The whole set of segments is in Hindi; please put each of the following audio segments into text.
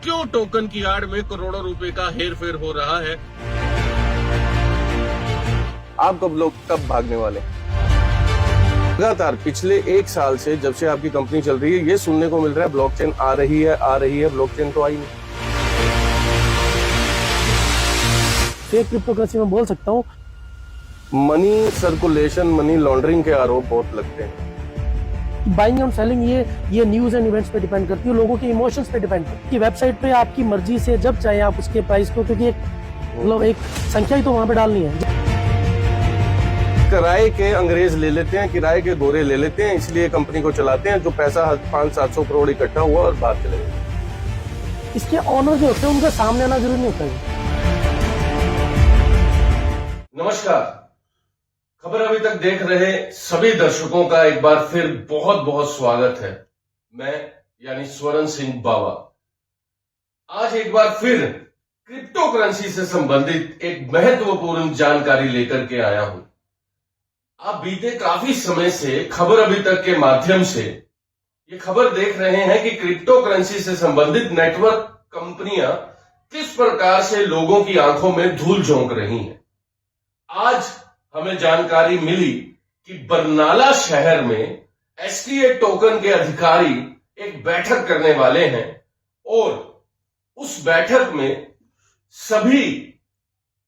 क्यों टोकन की आड़ में करोड़ों रुपए का हेर फेर हो रहा है। आप कब भागने वाले? लगातार पिछले 1 साल से जब से आपकी कंपनी चल रही है ये सुनने को मिल रहा है ब्लॉकचेन आ रही है, ब्लॉकचेन तो आई नहीं। फेक क्रिप्टो करेंसी में बोल सकता हूँ, मनी सर्कुलेशन, मनी लॉन्ड्रिंग के आरोप बहुत लगते हैं। बाइंग एंड सेलिंग ये न्यूज एंड इवेंट्स पे डिपेंड करती है, लोगों के इमोशंस पे डिपेंड करती है। कि वेबसाइट पे आपकी मर्जी से जब चाहे आप उसके प्राइस को, क्योंकि एक संख्या ही तो वहां पे डालनी है। किराए के अंग्रेज ले लेते हैं, किराए के गोरे ले लेते हैं, इसलिए कंपनी को चलाते हैं। जो पैसा 500-700 करोड़ इकट्ठा हुआ और बाहर चले गए। इसके ऑनर जो होते हैं उनका सामने आना जरूरी नहीं होता है। नमस्कार, खबर अभी तक देख रहे सभी दर्शकों का एक बार फिर बहुत बहुत स्वागत है। मैं यानी स्वरण सिंह बावा आज एक बार फिर क्रिप्टो करेंसी से संबंधित एक महत्वपूर्ण जानकारी लेकर के आया हूं। आप बीते काफी समय से खबर अभी तक के माध्यम से ये खबर देख रहे हैं कि क्रिप्टो करेंसी से संबंधित नेटवर्क कंपनियां किस प्रकार से लोगों की आंखों में धूल झोंक रही हैं। आज हमें जानकारी मिली कि बरनाला शहर में एसटीए टोकन के अधिकारी एक बैठक करने वाले हैं और उस बैठक में सभी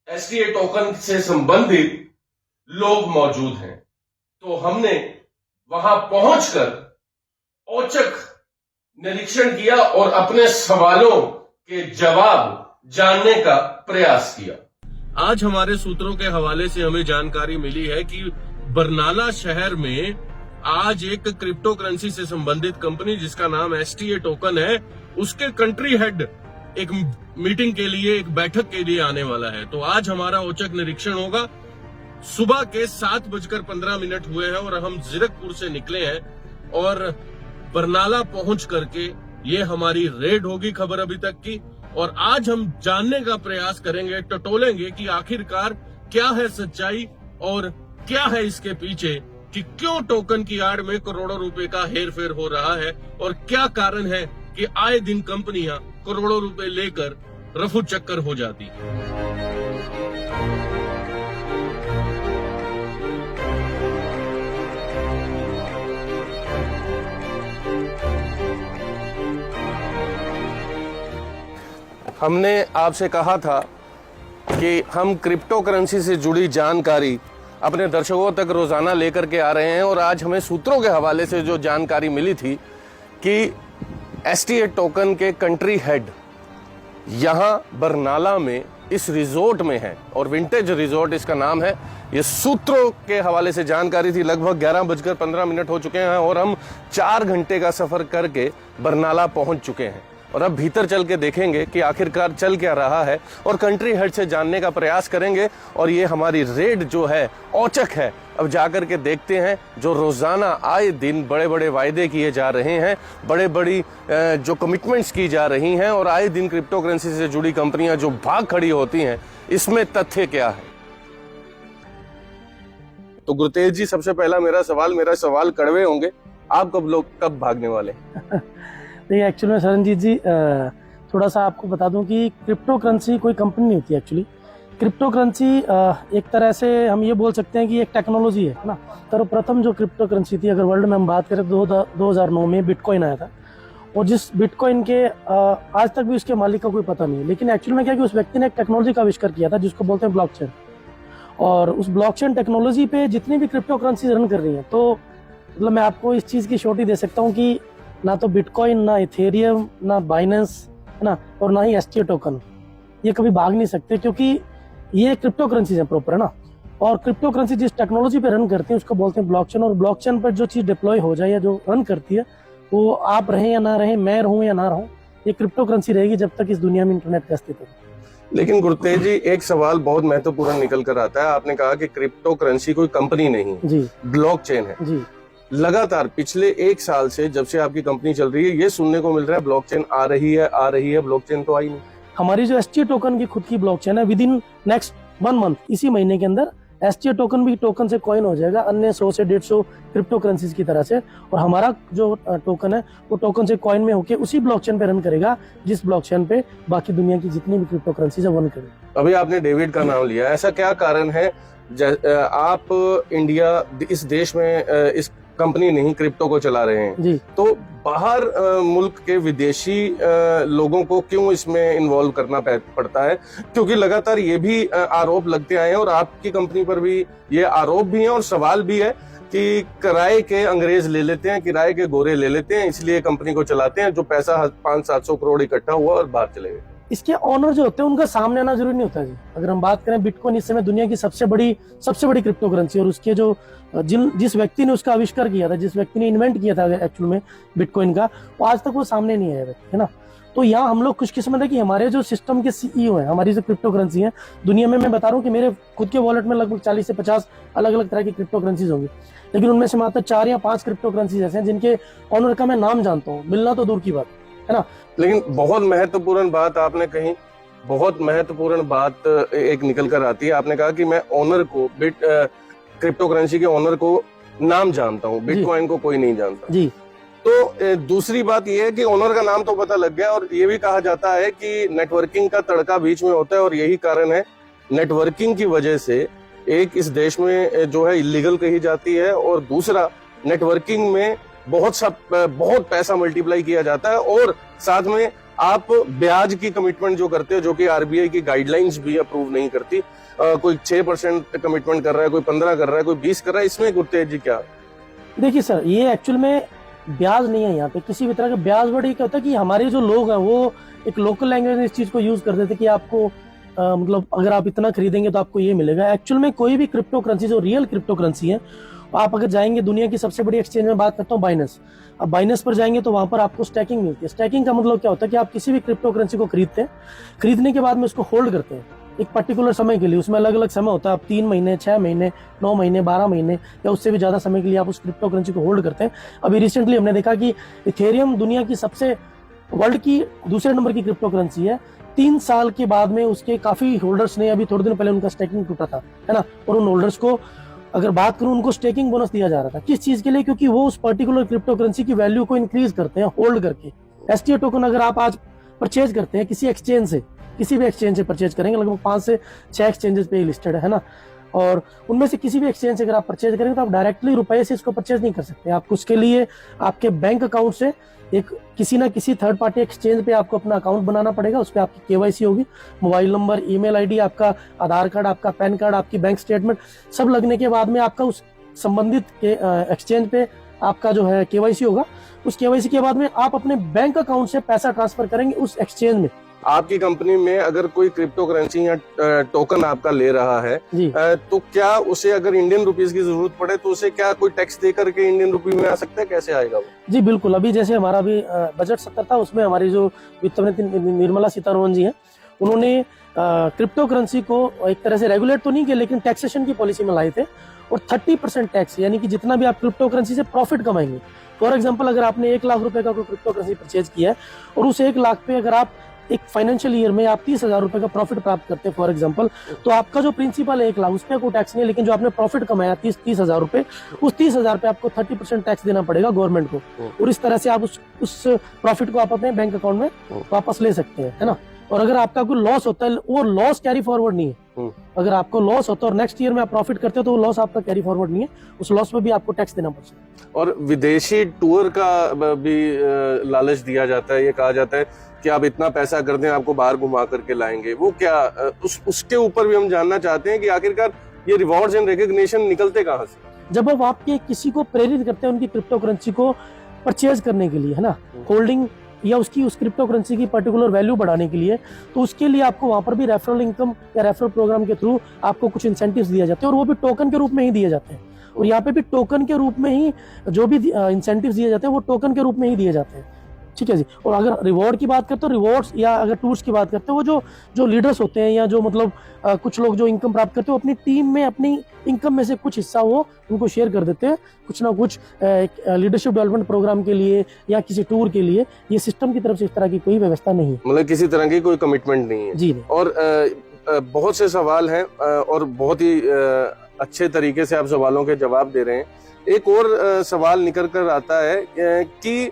एसटीए टोकन से संबंधित लोग मौजूद हैं। तो हमने वहां पहुंचकर औचक निरीक्षण किया और अपने सवालों के जवाब जानने का प्रयास किया। आज हमारे सूत्रों के हवाले से हमें जानकारी मिली है कि बरनाला शहर में आज एक क्रिप्टो करेंसी से संबंधित कंपनी जिसका नाम एसटीए टोकन है, उसके कंट्री हेड एक मीटिंग के लिए, एक बैठक के लिए आने वाला है। तो आज हमारा औचक निरीक्षण होगा। सुबह के 7:15 हुए हैं और हम जीरकपुर से निकले हैं और बरनाला पहुंच करके ये हमारी रेड होगी खबर अभी तक की। और आज हम जानने का प्रयास करेंगे, टटोलेंगे कि आखिरकार क्या है सच्चाई और क्या है इसके पीछे, कि क्यों टोकन की आड़ में करोड़ों रुपए का हेर फेर हो रहा है और क्या कारण है कि आए दिन कंपनियां करोड़ों रुपए लेकर रफू चक्कर हो जाती है। हमने आपसे कहा था कि हम क्रिप्टो करेंसी से जुड़ी जानकारी अपने दर्शकों तक रोजाना लेकर के आ रहे हैं और आज हमें सूत्रों के हवाले से जो जानकारी मिली थी कि एसटीए टोकन के कंट्री हेड यहां बरनाला में इस रिजोर्ट में है और विंटेज रिजोर्ट इसका नाम है। ये सूत्रों के हवाले से जानकारी थी। लगभग 11:15 हो चुके हैं और हम 4 घंटे का सफर करके बरनाला पहुंच चुके हैं और अब भीतर चल के देखेंगे कि आखिरकार चल क्या रहा है और कंट्री हेड से जानने का प्रयास करेंगे। और ये हमारी रेड जो है औचक है। अब जाकर के देखते हैं, जो रोजाना आए दिन बड़े बड़े वायदे किए जा रहे हैं, बड़े बड़ी जो कमिटमेंट्स की जा रही हैं और आए दिन क्रिप्टो करेंसी से जुड़ी कंपनियां जो भाग खड़ी होती हैं, इसमें तथ्य क्या है। तो गुरुतेज जी, सबसे पहला मेरा सवाल कड़वे होंगे, आप कब भागने वाले? देखिए, एक्चुअली में शरणजीत जी थोड़ा सा आपको बता दूं कि क्रिप्टो करेंसी कोई कंपनी नहीं होती। एक्चुअली क्रिप्टो करेंसी एक तरह से हम ये बोल सकते हैं कि एक टेक्नोलॉजी है ना। सर्वप्रथम जो क्रिप्टो करेंसी थी, अगर वर्ल्ड में हम बात करें तो 2009 में बिटकॉइन आया था और जिस बिटकॉइन के आज तक भी उसके मालिक का कोई पता नहीं है। लेकिन एक्चुअली में क्या कि उस व्यक्ति ने एक टेक्नोलॉजी का आविष्कार किया था जिसको बोलते हैं ब्लॉकचेन। और उस ब्लॉकचेन टेक्नोलॉजी पे जितनी भी क्रिप्टो करेंसी रन कर रही है, तो मतलब मैं आपको इस चीज़ की श्योरिटी दे सकता हूँ कि ना तो बिटकॉइन, ना इथेरियम, ना बाइनेंस, है ना, और ना ही एसटीए टोकन, ये कभी भाग नहीं सकते, क्योंकि ये क्रिप्टो करेंसी है प्रॉपर, है ना। और क्रिप्टो करेंसी जिस टेक्नोलॉजी पे रन करती है उसको बोलते हैं ब्लॉकचेन। और ब्लॉकचेन पर जो चीज़ डिप्लॉय हो जाए या जो रन करती है, वो आप रहें या ना रहें, मैं रहूं या ना रहूं, ये क्रिप्टो करेंसी रहेगी जब तक इस दुनिया में इंटरनेट का अस्तित्व है। लेकिन गुरुतेज जी, एक सवाल बहुत महत्वपूर्ण निकल कर आता है। आपने कहा कि क्रिप्टो करेंसी कोई कंपनी नहीं जी, ब्लॉकचेन है जी। लगातार पिछले 1 साल से जब से आपकी कंपनी चल रही है ये सुनने को मिल रहा है ब्लॉकचेन आ रही है, ब्लॉकचेन तो आई नहीं। हमारी जो एसटीए टोकन की खुद की ब्लॉकचेन है, विद इन नेक्स्ट 1 मंथ, इसी महीने के अंदर STO टोकन भी टोकन से कॉइन हो जाएगा, अन्य 100 से 150 क्रिप्टो करेंसीज की तरह से। और हमारा जो टोकन है वो टोकन से कॉइन में होके उसी ब्लॉकचेन पे रन करेगा जिस ब्लॉकचेन पे बाकी दुनिया की जितनी भी क्रिप्टो करेंसीज है वो रन करेगा। अभी आपने डेविड का नाम लिया, ऐसा क्या कारण है आप इंडिया इस देश में इस कंपनी नहीं क्रिप्टो को चला रहे हैं, जी तो बाहर मुल्क के विदेशी लोगों को क्यों इसमें इन्वॉल्व करना पड़ता है? क्योंकि लगातार ये भी आरोप लगते आए हैं और आपकी कंपनी पर भी ये आरोप भी है और सवाल भी है कि किराए के अंग्रेज ले लेते हैं, किराए के गोरे ले लेते हैं, इसलिए कंपनी को चलाते हैं, जो पैसा 500-700 करोड़ इकट्ठा हुआ और बाहर चले गए। इसके ऑनर जो होते हैं उनका सामने आना जरूरी नहीं होता जी। अगर हम बात करें बिटकॉइन इस समय दुनिया की सबसे बड़ी क्रिप्टो करेंसी, और उसके जो जिस व्यक्ति ने उसका आविष्कार किया था, जिस व्यक्ति ने इन्वेंट किया था एक्चुअल में बिटकॉइन का, वो आज तक वो सामने नहीं आया है ना। तो यहाँ हम लोग खुशकिस्मत है कि हमारे जो सिस्टम के CEO हैं, हमारी जो क्रिप्टो करेंसी है दुनिया में, मैं बता रहा हूँ कि मेरे खुद के वॉलेट में लगभग 40 से 50 अलग अलग तरह की क्रिप्टो करेंसीज होंगी, लेकिन उनमें से मात्र 4 या 5 क्रिप्टो करेंसीज ऐसे हैं जिनके ऑनर का मैं नाम जानता हूँ, मिलना तो दूर की बात है ना। लेकिन बहुत महत्वपूर्ण बात आपने कही, बहुत महत्वपूर्ण बात एक निकल कर आती है। आपने कहा कि मैं ऑनर को क्रिप्टो करेंसी के ऑनर को नाम जानता हूँ, बिटकॉइन को कोई नहीं जानता जी। तो दूसरी बात यह है कि ऑनर का नाम तो पता लग गया, और ये भी कहा जाता है कि नेटवर्किंग का तड़का बीच में होता है, और यही कारण है नेटवर्किंग की वजह से एक इस देश में जो है इलीगल कही जाती है, और दूसरा नेटवर्किंग में बहुत पैसा मल्टीप्लाई किया जाता है, और साथ में आप ब्याज की कमिटमेंट जो करते हो, जो कि RBI की गाइडलाइंस भी अप्रूव नहीं करती, कोई 6% कमिटमेंट कर रहा है, कोई 15 कर रहा है, कोई 20 कर रहा है, इसमें गुत्ते जी क्या? देखिए सर, ये एक्चुअल में ब्याज नहीं है यहाँ पे किसी भी तरह का। ब्याज वर्ड ये क्या होता है कि हमारे जो लोग हैं वो एक लोकल लैंग्वेज में इस चीज को यूज कर देते कि आपको मतलब अगर आप इतना खरीदेंगे तो आपको ये मिलेगा। एक्चुअल में कोई भी क्रिप्टो करेंसी जो रियल क्रिप्टो करेंसी है, आप अगर जाएंगे दुनिया की सबसे बड़ी एक्सचेंज में बात करता हूँ बाइनेंस, अब बाइनेंस पर जाएंगे तो वहां पर आपको स्टैकिंग मिलती है। स्टैकिंग का मतलब क्या होता है कि आप किसी भी क्रिप्टो करेंसी को खरीदते हैं, खरीदने के बाद में उसको होल्ड करते हैं एक पर्टिकुलर समय के लिए। उसमें अलग अलग समय होता है, आप 3 महीने, 6 महीने, 9 महीने, 12 महीने या उससे भी ज्यादा समय के लिए आप उस क्रिप्टो करेंसी को होल्ड करते हैं। अभी रिसेंटली हमने देखा कि इथेरियम दुनिया की सबसे वर्ल्ड की दूसरे नंबर की क्रिप्टो करेंसी है। 3 साल के बाद में उसके काफी होल्डर्स ने, अभी थोड़े दिन पहले उनका स्टेकिंग टूटा था, है ना, और उन होल्डर्स को अगर बात करूं उनको स्टेकिंग बोनस दिया जा रहा था। किस चीज के लिए? क्योंकि वो उस पर्टिकुलर क्रिप्टो करेंसी की वैल्यू को इंक्रीज करते हैं होल्ड करके। STO टोकन अगर आप आज परचेज करते हैं किसी एक्सचेंज से, किसी भी एक्सचेंज से परचेज करेंगे, लगभग 5 से 6 एक्सचेंजेस पे लिस्टेड है ना, और उनमें से किसी भी एक्सचेंज से अगर आप परचेज करेंगे तो आप डायरेक्टली रुपए से इसको परचेज नहीं कर सकते। आपको उसके लिए आपके बैंक अकाउंट से एक किसी ना किसी थर्ड पार्टी एक्सचेंज पे आपको अपना अकाउंट बनाना पड़ेगा। उस पर आपकी KYC होगी, मोबाइल नंबर, ईमेल ID, आपका आधार कार्ड, आपका पैन कार्ड, आपकी बैंक स्टेटमेंट सब लगने के बाद में आपका उस संबंधित एक्सचेंज पे आपका जो है KYC होगा। उस KYC के बाद में आप अपने बैंक अकाउंट से पैसा ट्रांसफर करेंगे उस एक्सचेंज में। आपकी कंपनी में अगर कोई क्रिप्टो करेंसी या टोकन आपका ले रहा है तो क्या उसे अगर इंडियन रुपीस की जरूरत पड़े तो उसे क्या कोई टैक्स दे करके इंडियन रुपी में आ सकता है? कैसे आएगा वो? जी बिल्कुल, अभी जैसे हमारा अभी बजट सत्र था, उसमें हमारी जो वित्त मंत्री निर्मला सीतारमण जी हैं, उन्होंने क्रिप्टो करेंसी को एक तरह से रेगुलेट तो नहीं किया, लेकिन टैक्सेशन की पॉलिसी में लाए थे, और 30% टैक्स, यानी कि जितना भी आप क्रिप्टो करेंसी से प्रॉफिट कमाएंगे, फॉर एग्जांपल अगर आपने 1 लाख रुपए का कोई क्रिप्टो करेंसी परचेज किया है और उस 1 लाख पे अगर आप एक फाइनेंशियल ईयर में आप 30,000 रुपए का प्रॉफिट प्राप्त करते हैं फॉर एग्जांपल, तो आपका जो प्रिंसिपल है 1 लाख, उस पर कोई टैक्स नहीं है, लेकिन जो आपने प्रॉफिट कमाया 30,000 रुपए, उस 30,000 पे आपको 30% टैक्स देना पड़ेगा गवर्नमेंट को, और इस तरह से आप उस प्रॉफिट को आप अपने बैंक अकाउंट में वापस ले सकते हैं, है ना। और अगर आपका कोई लॉस होता है, वो लॉस कैरी फॉरवर्ड नहीं है। अगर आपको लॉस होता है और नेक्स्ट ईयर में आप प्रॉफिट करते हो तो वो लॉस आपका कैरी फॉरवर्ड नहीं है, उस लॉस पे भी आपको टैक्स देना पड़ सकता है। और विदेशी टूर का भी लालच दिया जाता है, ये कहा जाता है कि आप इतना पैसा कर दें आपको बाहर घुमा करके लाएंगे, वो क्या उसके ऊपर भी हम जानना चाहते हैं कि आखिरकार ये रिवॉर्ड्स एंड रिकॉग्निशन निकलते कहाँ से? जब आप आपके किसी को प्रेरित करते हैं उनकी क्रिप्टो करेंसी को परचेज करने के लिए, है ना, होल्डिंग या उसकी उस क्रिप्टो करेंसी की पर्टिकुलर वैल्यू बढ़ाने के लिए, तो उसके लिए आपको वहां पर भी रेफरल इनकम या रेफरल प्रोग्राम के थ्रू आपको कुछ इंसेंटिव्स दिए जाते हैं, और वो भी टोकन के रूप में ही दिए जाते हैं। और यहाँ पे भी टोकन के रूप में ही जो भी इंसेंटिव्स दिए जाते हैं वो टोकन के रूप में ही दिए जाते हैं, ठीक है जी। और अगर रिवॉर्ड की बात करते हो, रिवॉर्ड्स या अगर टूर्स की बात करते हो, वो जो लीडर्स होते हैं या जो मतलब कुछ लोग जो इनकम प्राप्त करते हो अपनी टीम में अपनी इनकम में से कुछ हिस्सा वो उनको शेयर कर देते हैं कुछ ना कुछ लीडरशिप डेवलपमेंट प्रोग्राम के लिए या किसी टूर के लिए। ये सिस्टम की तरफ से इस तरह की कोई व्यवस्था नहीं है, मतलब किसी तरह की कोई कमिटमेंट नहीं है जी नहीं। और बहुत से सवाल हैं और बहुत ही अच्छे तरीके से आप सवालों के जवाब दे रहे हैं। एक और सवाल निकल कर आता है कि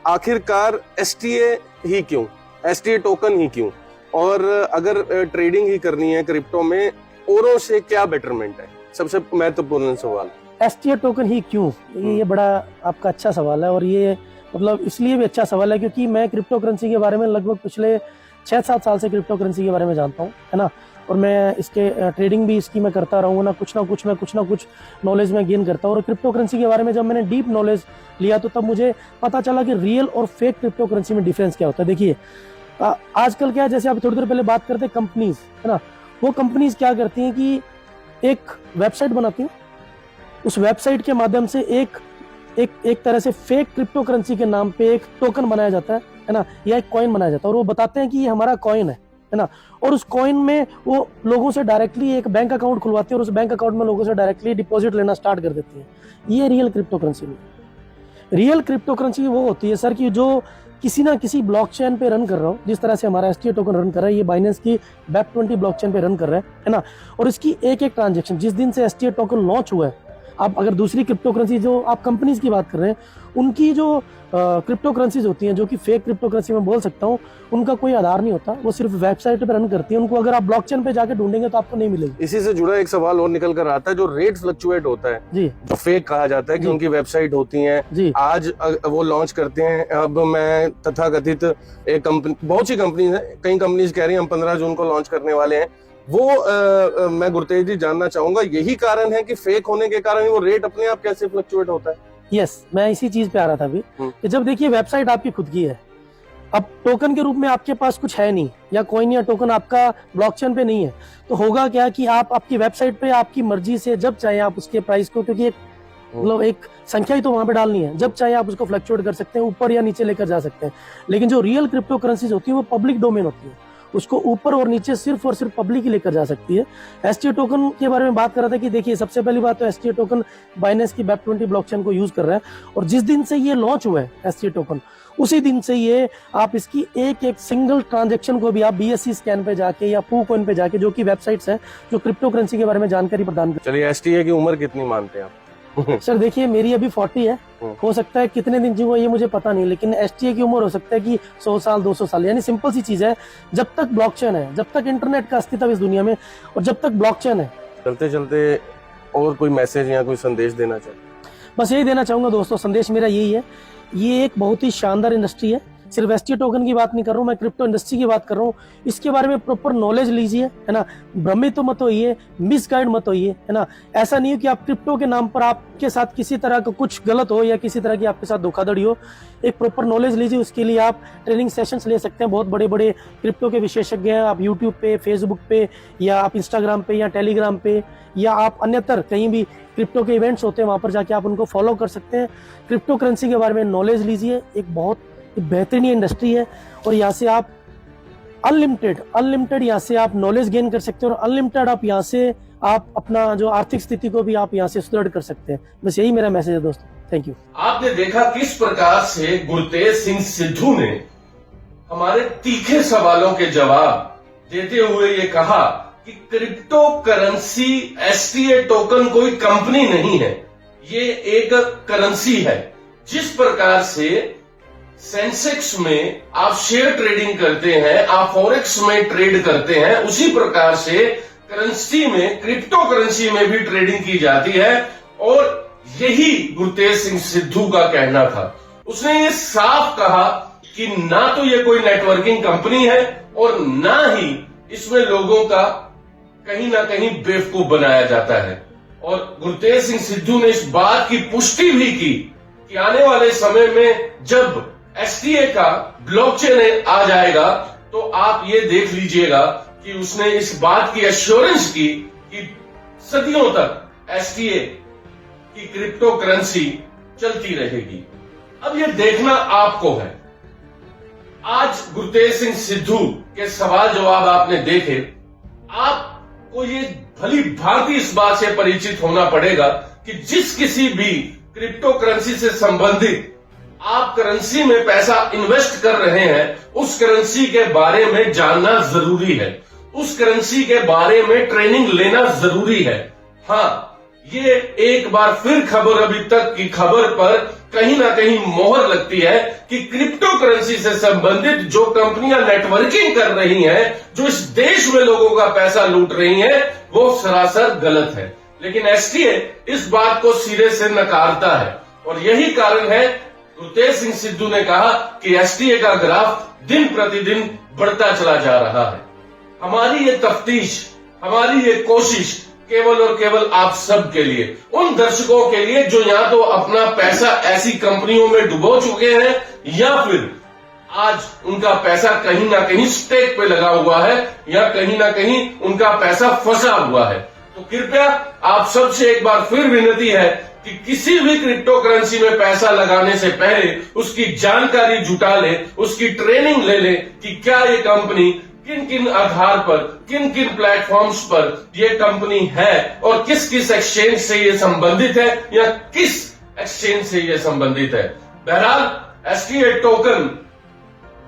आखिरकार एसटीए ही क्यों, एसटीए टोकन ही क्यों, और अगर ट्रेडिंग ही करनी है क्रिप्टो में औरों से क्या बेटरमेंट है? सबसे महत्वपूर्ण सवाल। एसटीए टोकन ही क्यों, ये बड़ा आपका अच्छा सवाल है। और ये मतलब इसलिए भी अच्छा सवाल है क्योंकि मैं क्रिप्टो करेंसी के बारे में लगभग पिछले 6-7 साल से क्रिप्टो करेंसी के बारे में जानता हूँ, है ना। और मैं इसके ट्रेडिंग भी इसकी मैं करता रहूँगा ना, कुछ ना कुछ नॉलेज में गेन करता हूँ। और क्रिप्टो करेंसी के बारे में जब मैंने डीप नॉलेज लिया तो तब मुझे पता चला कि रियल और फेक क्रिप्टो करेंसी में डिफरेंस क्या होता है। देखिए आजकल क्या है, जैसे आप थोड़ी देर पहले बात करते हैं कंपनीज, है ना, वो कंपनीज क्या करती हैं कि एक वेबसाइट बनाती हैं, उस वेबसाइट के माध्यम से एक तरह से फेक क्रिप्टो करेंसी के नाम पे एक टोकन बनाया जाता है ना, या एक कॉइन बनाया जाता है, और वो बताते हैं कि ये हमारा कॉइन है ना। और उस कॉइन में वो लोगों से डायरेक्टली एक बैंक अकाउंट खुलवाते हैं और उस बैंक अकाउंट में लोगों से डायरेक्टली डिपॉजिट लेना स्टार्ट कर देती है। ये रियल क्रिप्टो करेंसी नहीं। रियल क्रिप्टो करेंसी वो होती है सर कि जो किसी ना किसी ब्लॉकचेन पे रन कर रहा हो, जिस तरह से हमारा एसटीए टोकन रन कर रहा है, ये बाइनेंस की BEP20 ब्लॉकचेन पे रन कर रहा है ना। और इसकी एक ट्रांजेक्शन, जिस दिन से एसटीए टोकन लॉन्च हुआ है, आप अगर दूसरी क्रिप्टो करेंसी जो आप कंपनीज की बात कर रहे हैं, उनकी जो क्रिप्टो करेंसीज होती हैं, जो कि फेक क्रिप्टो करेंसी में बोल सकता हूँ, उनका कोई आधार नहीं होता, वो सिर्फ वेबसाइट पे रन करती है। उनको अगर आप ब्लॉकचेन पे जाके ढूंढेंगे तो आपको नहीं मिलेगी। इसी से जुड़ा एक सवाल और निकल कर आता है, जो रेट फ्लक्चुएट होता है जी, जो फेक कहा जाता है कि उनकी वेबसाइट होती है जी, आज वो लॉन्च करते हैं। अब मैं तथाकथित एक कंपनी, बहुत सी कंपनी है, कई कंपनीज कह रही हैं हम 15 जून को लॉन्च करने वाले हैं, वो मैं गुरतेज जी जानना चाहूंगा, यही कारण है कि फेक होने के कारण वो रेट अपने आप कैसे फ्लक्चुएट होता है? यस, मैं इसी चीज पे आ रहा था अभी कि जब देखिए वेबसाइट आपकी खुद की है, अब टोकन के रूप में आपके पास कुछ है नहीं, या कॉइन या टोकन आपका ब्लॉकचेन पे नहीं है, तो होगा क्या कि आप आपकी वेबसाइट पे आपकी मर्जी से जब चाहे आप उसके प्राइस को, क्योंकि मतलब एक संख्या ही तो वहां पे डालनी है, जब चाहे आप उसको फ्लक्चुएट कर सकते हैं, ऊपर या नीचे लेकर जा सकते हैं। लेकिन जो रियल क्रिप्टो करेंसीज होती है वो पब्लिक डोमेन होती है, उसको ऊपर और नीचे सिर्फ और सिर्फ पब्लिक ही लेकर जा सकती है। एसटीए टोकन के बारे में बात कर रहा था कि देखिए सबसे पहली बात तो एसटीए टोकन बाइनेंस की BEP20 ब्लॉकचेन को यूज कर रहा है, और जिस दिन से ये लॉन्च हुआ है एसटीए टोकन, उसी दिन से ये आप इसकी एक सिंगल ट्रांजेक्शन को भी आप BSC स्कैन पे जाके या PooCoin पे जाके, जो कि वेबसाइट्स है जो क्रिप्टो करेंसी के बारे में जानकारी प्रदान करती है। चलिए, एसटीए की उम्र कितनी मानते हैं आप? सर देखिए मेरी अभी 40 है, हो सकता है कितने दिन जीवो ये मुझे पता नहीं, लेकिन एसटीए की उम्र हो सकता है कि 100 साल 200 साल। यानी सिंपल सी चीज है, जब तक ब्लॉकचेन है, जब तक इंटरनेट का अस्तित्व इस दुनिया में, और जब तक ब्लॉकचेन है। चलते चलते और कोई मैसेज या कोई संदेश देना चाहिए? बस यही देना चाहूंगा दोस्तों, संदेश मेरा यही है, ये एक बहुत ही शानदार इंडस्ट्री है। सिर्फ एसटीए टोकन की बात नहीं कर रहा हूँ मैं, क्रिप्टो इंडस्ट्री की बात कर रहा हूँ। इसके बारे में प्रॉपर नॉलेज लीजिए, है ना, भ्रमित तो मत होइए, मिसगाइड मत होइए, है ना। ऐसा नहीं हो कि आप क्रिप्टो के नाम पर आपके साथ किसी तरह का कुछ गलत हो या किसी तरह की आपके साथ धोखाधड़ी हो। एक प्रॉपर नॉलेज लीजिए, उसके लिए आप ट्रेनिंग सेशंस ले सकते हैं। बहुत बड़े बड़े क्रिप्टो के विशेषज्ञ हैं, आप यूट्यूब पे, फेसबुक पे, या आप इंस्टाग्राम पे या टेलीग्राम पे, या आप अन्यत्र कहीं भी क्रिप्टो के इवेंट्स होते हैं वहां पर जाके आप उनको फॉलो कर सकते हैं। क्रिप्टो करेंसी के बारे में नॉलेज लीजिए, एक बहुत बेहतरीन इंडस्ट्री है, और यहाँ से आप अनलिमिटेड यहाँ से आप नॉलेज गेन कर सकते हैं, और अनलिमिटेड आप यहाँ से आप अपना जो आर्थिक स्थिति को भी आप यहाँ से सुदृढ़ कर सकते हैं। बस यही मेरा मैसेज है दोस्तों, थैंक यू। आपने देखा किस प्रकार से गुरतेज सिंह सिद्धू ने हमारे तीखे सवालों के जवाब देते हुए ये कहा कि क्रिप्टो करेंसी एसटीए टोकन कोई कंपनी नहीं है, ये एक करेंसी है। जिस प्रकार से सेंसेक्स में आप शेयर ट्रेडिंग करते हैं, आप फॉरेक्स में ट्रेड करते हैं, उसी प्रकार से करेंसी में, क्रिप्टो करेंसी में भी ट्रेडिंग की जाती है। और यही गुरतेज सिंह सिद्धू का कहना था। उसने ये साफ कहा कि ना तो ये कोई नेटवर्किंग कंपनी है और ना ही इसमें लोगों का कहीं ना कहीं बेवकूफ बनाया जाता है। और गुरतेज सिंह सिद्धू ने इस बात की पुष्टि भी की कि आने वाले समय में जब एसटीए का ब्लॉकचेन आ जाएगा तो आप ये देख लीजिएगा कि उसने इस बात की एश्योरेंस की कि सदियों तक एसटीए की क्रिप्टो करेंसी चलती रहेगी। अब ये देखना आपको है। आज गुरतेज सिंह सिद्धू के सवाल जवाब आपने देखे, आपको ये भली भांति इस बात से परिचित होना पड़ेगा कि जिस किसी भी क्रिप्टो करेंसी से संबंधित आप करेंसी में पैसा इन्वेस्ट कर रहे हैं, उस करेंसी के बारे में जानना जरूरी है। उस करेंसी के बारे में ट्रेनिंग लेना जरूरी है। हाँ, ये एक बार फिर खबर अभी तक की खबर पर कहीं ना कहीं मोहर लगती है कि क्रिप्टो करेंसी से संबंधित जो कंपनियां नेटवर्किंग कर रही हैं, जो इस देश में लोगों का पैसा लूट रही हैं, वो सरासर गलत है। लेकिन एसटीए इस बात को सिरे से नकारता है और यही कारण है गुरतेज सिंह सिद्धू ने कहा कि एसटीए का ग्राफ दिन प्रतिदिन बढ़ता चला जा रहा है। हमारी ये तफ्तीश, हमारी ये कोशिश केवल और केवल आप सब के लिए, उन दर्शकों के लिए जो या तो अपना पैसा ऐसी कंपनियों में डुबो चुके हैं या फिर आज उनका पैसा कहीं ना कहीं स्टेक पे लगा हुआ है या कहीं ना कहीं उनका पैसा फंसा हुआ है। तो कृपया आप सबसे एक बार फिर विनती है कि किसी भी क्रिप्टो करेंसी में पैसा लगाने से पहले उसकी जानकारी जुटा ले, उसकी ट्रेनिंग ले ले कि क्या ये कंपनी किन किन आधार पर, किन किन प्लेटफॉर्म्स पर ये कंपनी है और किस किस एक्सचेंज से ये संबंधित है या किस एक्सचेंज से ये संबंधित है। बहरहाल एसटीए टोकन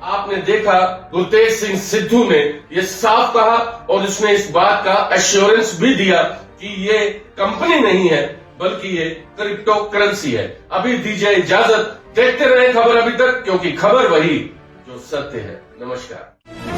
आपने देखा, गुरतेज सिंह सिद्धू ने ये साफ कहा और उसने इस बात का एश्योरेंस भी दिया कि ये कंपनी नहीं है बल्कि ये क्रिप्टो करेंसी है। अभी दीजिए इजाजत, देखते रहे खबर अभी तक, क्योंकि खबर वही जो सत्य है। नमस्कार।